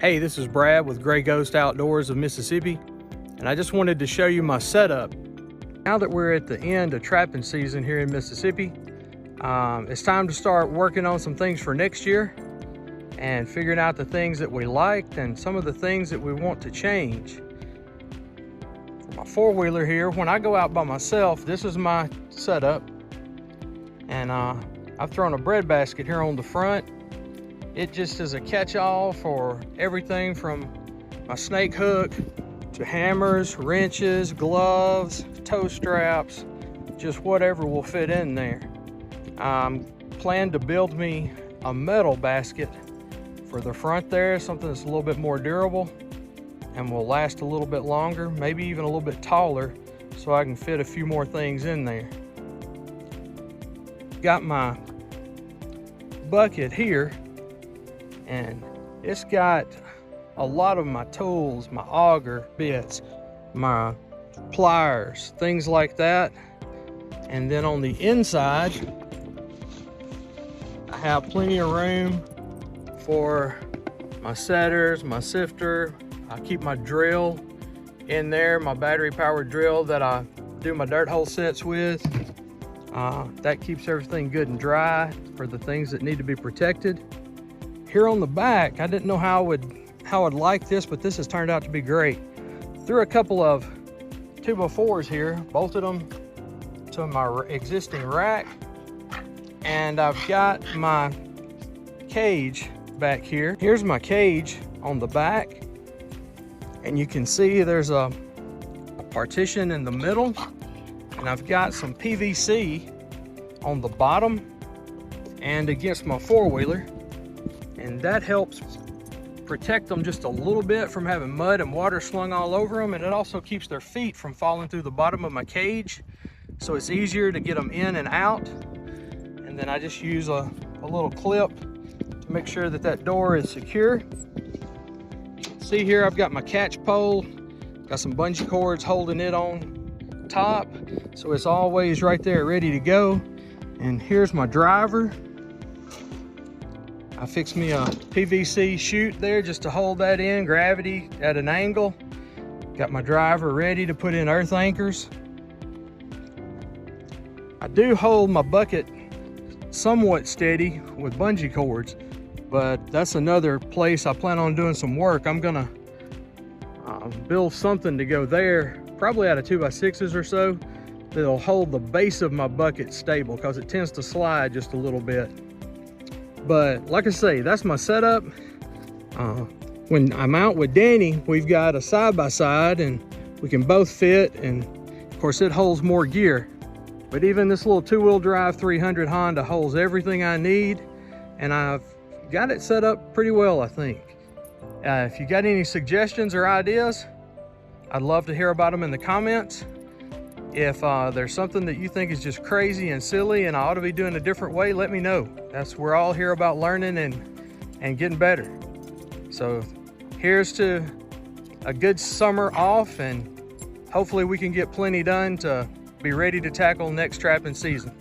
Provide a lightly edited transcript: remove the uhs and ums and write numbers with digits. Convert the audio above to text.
Hey, this is Brad with Gray Ghost Outdoors of Mississippi, and I just wanted to show you my setup. Now that we're at the end of trapping season here in Mississippi, it's time to start working on some things for next year and figuring out the things that we liked and some of the things that we want to change. For my four-wheeler here, when I go out by myself, this is my setup, and I've thrown a bread basket here on the front. It just is a catch-all for everything from my snake hook to hammers, wrenches, gloves, toe straps, just whatever will fit in there. Plan to build me a metal basket for the front there, something that's a little bit more durable and will last a little bit longer, maybe even a little bit taller, so I can fit a few more things in there. Got my bucket here, and it's got a lot of my tools, my auger bits, my pliers, things like that. And then on the inside, I have plenty of room for my setters, my sifter. I keep my drill in there, my battery powered drill that I do my dirt hole sets with. That keeps everything good and dry for the things that need to be protected. Here on the back, I didn't know how I'd like this, but this has turned out to be great. Threw a couple of 2x4s here, bolted them to my existing rack, and I've got my cage back here. Here's my cage on the back, and you can see there's a partition in the middle, and I've got some PVC on the bottom and against my four-wheeler. And that helps protect them just a little bit from having mud and water slung all over them, and it also keeps their feet from falling through the bottom of my cage, so it's easier to get them in and out. And then I just use a little clip to make sure that that door is secure. See here, I've got my catch pole, got some bungee cords holding it on top, so it's always right there ready to go. And here's my driver. I fixed me a PVC chute there just to hold that in, gravity at an angle. Got my driver ready to put in earth anchors. I do hold my bucket somewhat steady with bungee cords, but that's another place I plan on doing some work. I'm gonna build something to go there, probably out of 2x6s or so, that'll hold the base of my bucket stable because it tends to slide just a little bit. But like I say, that's my setup. When I'm out with Danny, we've got a side-by-side and we can both fit, and of course it holds more gear. But even this little two-wheel drive 300 Honda holds everything I need, and I've got it set up pretty well, I think. If you got any suggestions or ideas, I'd love to hear about them in the comments. If there's something that you think is just crazy and silly and I ought to be doing a different way, let me know. We're all here about learning and getting better. So here's to a good summer off, and hopefully we can get plenty done to be ready to tackle next trapping season.